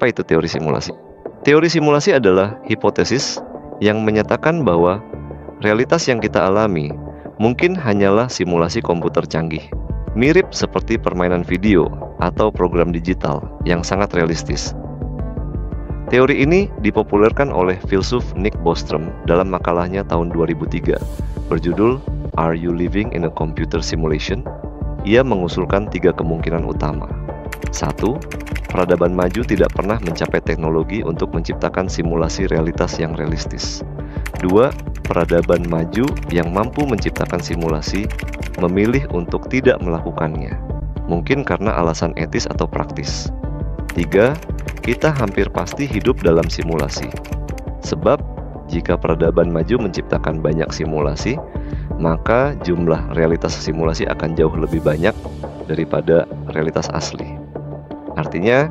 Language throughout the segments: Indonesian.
Apa itu teori simulasi? Teori simulasi adalah hipotesis yang menyatakan bahwa realitas yang kita alami mungkin hanyalah simulasi komputer canggih, mirip seperti permainan video atau program digital yang sangat realistis. Teori ini dipopulerkan oleh filsuf Nick Bostrom dalam makalahnya tahun 2003 berjudul Are You Living in a Computer Simulation? Ia mengusulkan 3 kemungkinan utama. 1. Peradaban maju tidak pernah mencapai teknologi untuk menciptakan simulasi realitas yang realistis. 2. Peradaban maju yang mampu menciptakan simulasi memilih untuk tidak melakukannya, mungkin karena alasan etis atau praktis. 3. Kita hampir pasti hidup dalam simulasi. Sebab, jika peradaban maju menciptakan banyak simulasi, maka jumlah realitas simulasi akan jauh lebih banyak daripada realitas asli. Artinya,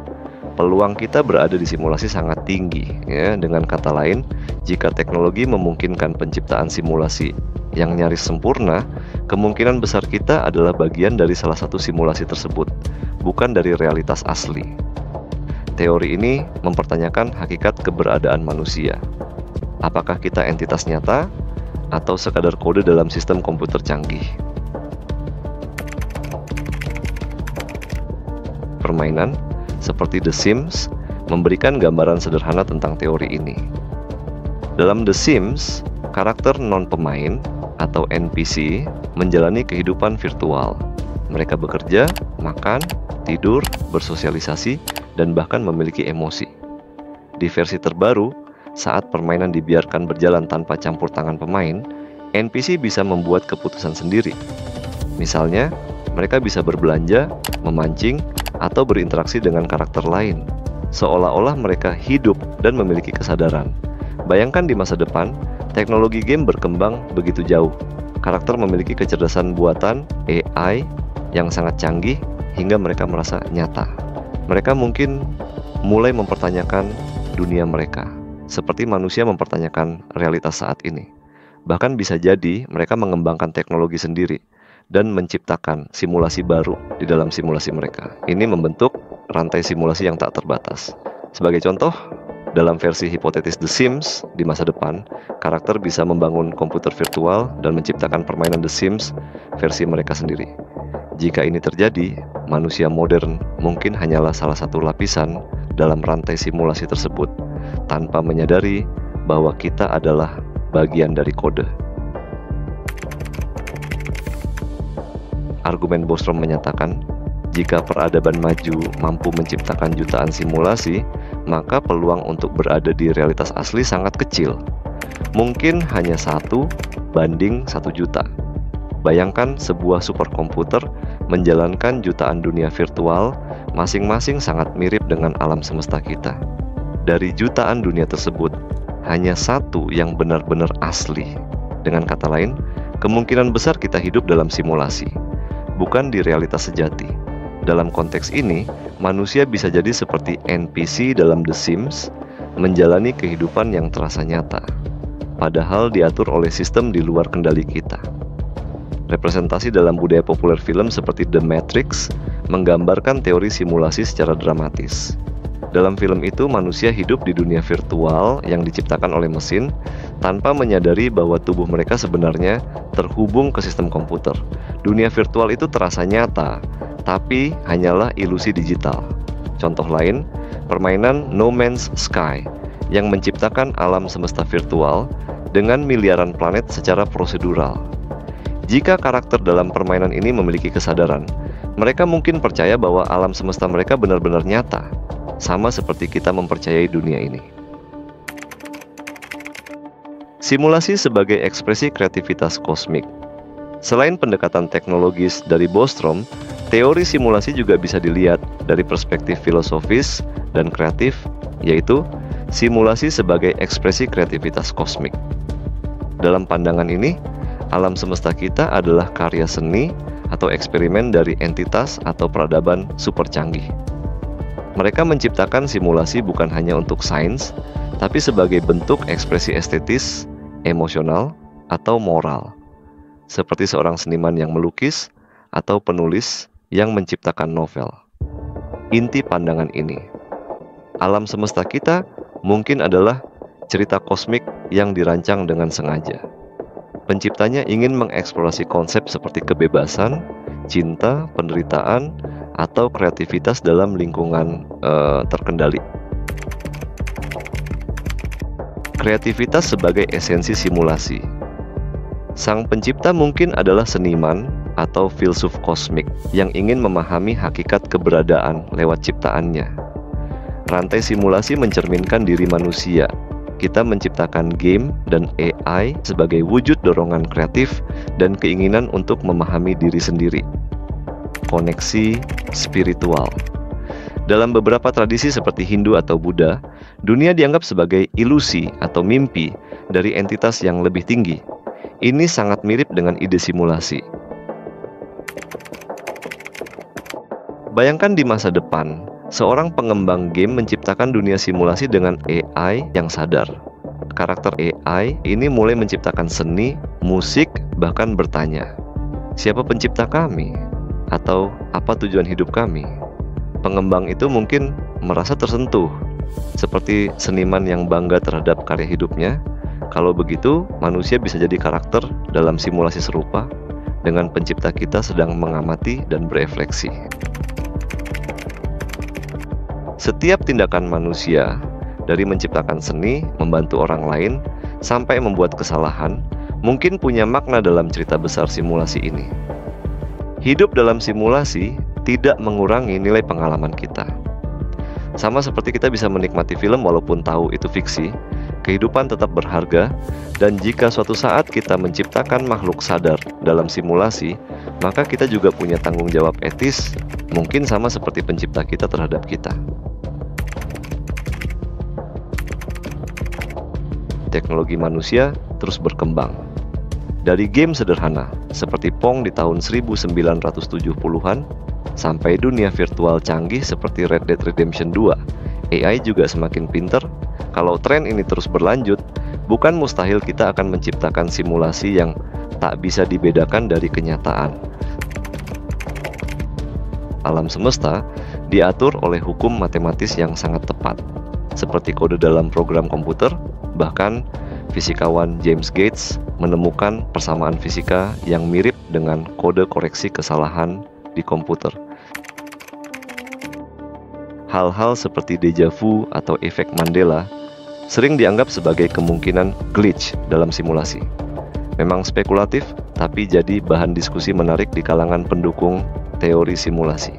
peluang kita berada di simulasi sangat tinggi. Ya, dengan kata lain, jika teknologi memungkinkan penciptaan simulasi yang nyaris sempurna, kemungkinan besar kita adalah bagian dari salah satu simulasi tersebut, bukan dari realitas asli. Teori ini mempertanyakan hakikat keberadaan manusia. Apakah kita entitas nyata atau sekadar kode dalam sistem komputer canggih? Permainan seperti The Sims memberikan gambaran sederhana tentang teori ini. Dalam The Sims, karakter non-pemain atau NPC menjalani kehidupan virtual. Mereka bekerja, makan, tidur, bersosialisasi, dan bahkan memiliki emosi. Di versi terbaru, saat permainan dibiarkan berjalan tanpa campur tangan pemain, NPC bisa membuat keputusan sendiri. Misalnya, mereka bisa berbelanja, memancing, atau berinteraksi dengan karakter lain, seolah-olah mereka hidup dan memiliki kesadaran. Bayangkan di masa depan, teknologi game berkembang begitu jauh. Karakter memiliki kecerdasan buatan, AI, yang sangat canggih hingga mereka merasa nyata. Mereka mungkin mulai mempertanyakan dunia mereka, seperti manusia mempertanyakan realitas saat ini. Bahkan bisa jadi mereka mengembangkan teknologi sendiri dan menciptakan simulasi baru di dalam simulasi mereka. Ini membentuk rantai simulasi yang tak terbatas. Sebagai contoh, dalam versi hipotetis The Sims di masa depan, karakter bisa membangun komputer virtual dan menciptakan permainan The Sims versi mereka sendiri. Jika ini terjadi, manusia modern mungkin hanyalah salah satu lapisan dalam rantai simulasi tersebut, tanpa menyadari bahwa kita adalah bagian dari kode. Argumen Bostrom menyatakan, jika peradaban maju mampu menciptakan jutaan simulasi, maka peluang untuk berada di realitas asli sangat kecil. Mungkin hanya 1 banding 1 juta. Bayangkan sebuah superkomputer menjalankan jutaan dunia virtual, masing-masing sangat mirip dengan alam semesta kita. Dari jutaan dunia tersebut, hanya 1 yang benar-benar asli. Dengan kata lain, kemungkinan besar kita hidup dalam simulasi, bukan di realitas sejati. Dalam konteks ini, manusia bisa jadi seperti NPC dalam The Sims, menjalani kehidupan yang terasa nyata, padahal diatur oleh sistem di luar kendali kita. Representasi dalam budaya populer film seperti The Matrix menggambarkan teori simulasi secara dramatis. Dalam film itu, manusia hidup di dunia virtual yang diciptakan oleh mesin tanpa menyadari bahwa tubuh mereka sebenarnya terhubung ke sistem komputer. Dunia virtual itu terasa nyata, tapi hanyalah ilusi digital. Contoh lain, permainan No Man's Sky yang menciptakan alam semesta virtual dengan miliaran planet secara prosedural. Jika karakter dalam permainan ini memiliki kesadaran, mereka mungkin percaya bahwa alam semesta mereka benar-benar nyata, sama seperti kita mempercayai dunia ini. Simulasi sebagai ekspresi kreativitas kosmik. Selain pendekatan teknologis dari Bostrom, teori simulasi juga bisa dilihat dari perspektif filosofis dan kreatif, yaitu simulasi sebagai ekspresi kreativitas kosmik. Dalam pandangan ini, alam semesta kita adalah karya seni atau eksperimen dari entitas atau peradaban super canggih. Mereka menciptakan simulasi bukan hanya untuk sains, tapi sebagai bentuk ekspresi estetis, emosional, atau moral. Seperti seorang seniman yang melukis atau penulis yang menciptakan novel. Inti pandangan ini, Alam semesta kita mungkin adalah cerita kosmik yang dirancang dengan sengaja. Penciptanya ingin mengeksplorasi konsep seperti kebebasan, cinta, penderitaan, atau kreativitas dalam lingkungan terkendali. Kreativitas sebagai esensi simulasi. Sang pencipta mungkin adalah seniman atau filsuf kosmik yang ingin memahami hakikat keberadaan lewat ciptaannya. Rantai simulasi mencerminkan diri manusia. Kita menciptakan game dan AI sebagai wujud dorongan kreatif dan keinginan untuk memahami diri sendiri. Koneksi spiritual. Dalam beberapa tradisi seperti Hindu atau Buddha, dunia dianggap sebagai ilusi atau mimpi dari entitas yang lebih tinggi. Ini sangat mirip dengan ide simulasi. Bayangkan di masa depan, seorang pengembang game menciptakan dunia simulasi dengan AI yang sadar. Karakter AI ini mulai menciptakan seni, musik, bahkan bertanya, "Siapa pencipta kami?" Atau "Apa tujuan hidup kami?" Pengembang itu mungkin merasa tersentuh, seperti seniman yang bangga terhadap karya hidupnya. Kalau begitu, manusia bisa jadi karakter dalam simulasi serupa dengan pencipta kita sedang mengamati dan berefleksi. Setiap tindakan manusia, dari menciptakan seni, membantu orang lain, sampai membuat kesalahan, mungkin punya makna dalam cerita besar simulasi ini. Hidup dalam simulasi tidak mengurangi nilai pengalaman kita. Sama seperti kita bisa menikmati film walaupun tahu itu fiksi, kehidupan tetap berharga, dan jika suatu saat kita menciptakan makhluk sadar dalam simulasi, maka kita juga punya tanggung jawab etis, mungkin sama seperti pencipta kita terhadap kita. Teknologi manusia terus berkembang. Dari game sederhana seperti Pong di tahun 1970-an sampai dunia virtual canggih seperti Red Dead Redemption 2, AI juga semakin pinter. Kalau tren ini terus berlanjut, bukan mustahil kita akan menciptakan simulasi yang tak bisa dibedakan dari kenyataan. Alam semesta diatur oleh hukum matematis yang sangat tepat, seperti kode dalam program komputer. Bahkan fisikawan James Gates menemukan persamaan fisika yang mirip dengan kode koreksi kesalahan di komputer. Hal-hal seperti deja vu atau efek Mandela sering dianggap sebagai kemungkinan glitch dalam simulasi. Memang spekulatif, tapi jadi bahan diskusi menarik di kalangan pendukung teori simulasi.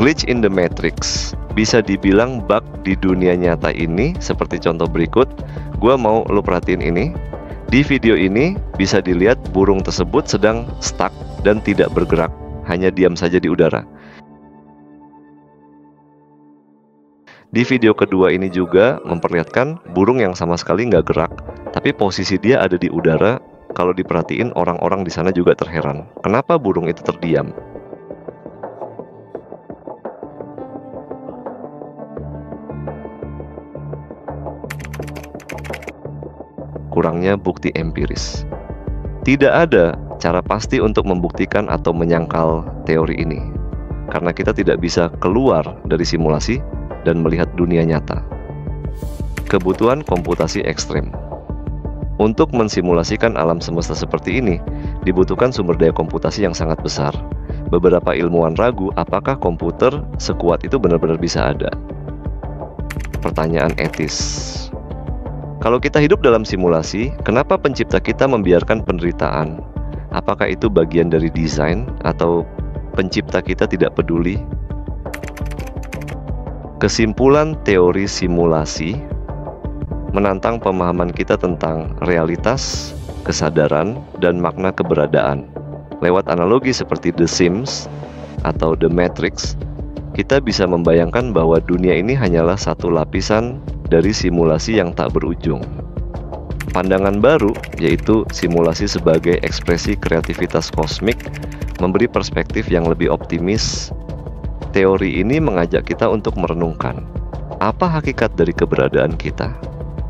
Glitch in the Matrix bisa dibilang bug di dunia nyata ini, seperti contoh berikut. Gua mau lo perhatiin ini. Di video ini bisa dilihat burung tersebut sedang stuck dan tidak bergerak, hanya diam saja di udara. Di video kedua ini juga memperlihatkan burung yang sama sekali nggak gerak, tapi posisi dia ada di udara. Kalau diperhatiin, orang-orang di sana juga terheran. Kenapa burung itu terdiam? Kurangnya bukti empiris. Tidak ada cara pasti untuk membuktikan atau menyangkal teori ini, karena kita tidak bisa keluar dari simulasi dan melihat dunia nyata. Kebutuhan komputasi ekstrem. Untuk mensimulasikan alam semesta seperti ini, dibutuhkan sumber daya komputasi yang sangat besar. Beberapa ilmuwan ragu apakah komputer sekuat itu benar-benar bisa ada. Pertanyaan etis. Kalau kita hidup dalam simulasi, kenapa pencipta kita membiarkan penderitaan? Apakah itu bagian dari desain atau pencipta kita tidak peduli? Kesimpulan teori simulasi menantang pemahaman kita tentang realitas, kesadaran, dan makna keberadaan. Lewat analogi seperti The Sims atau The Matrix, kita bisa membayangkan bahwa dunia ini hanyalah satu lapisan dari simulasi yang tak berujung. Pandangan baru, yaitu simulasi sebagai ekspresi kreativitas kosmik, memberi perspektif yang lebih optimis. Teori ini mengajak kita untuk merenungkan, apa hakikat dari keberadaan kita?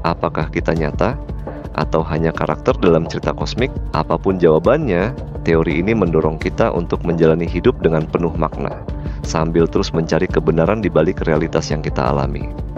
Apakah kita nyata? Atau hanya karakter dalam cerita kosmik? Apapun jawabannya, teori ini mendorong kita untuk menjalani hidup dengan penuh makna. sambil terus mencari kebenaran di balik realitas yang kita alami.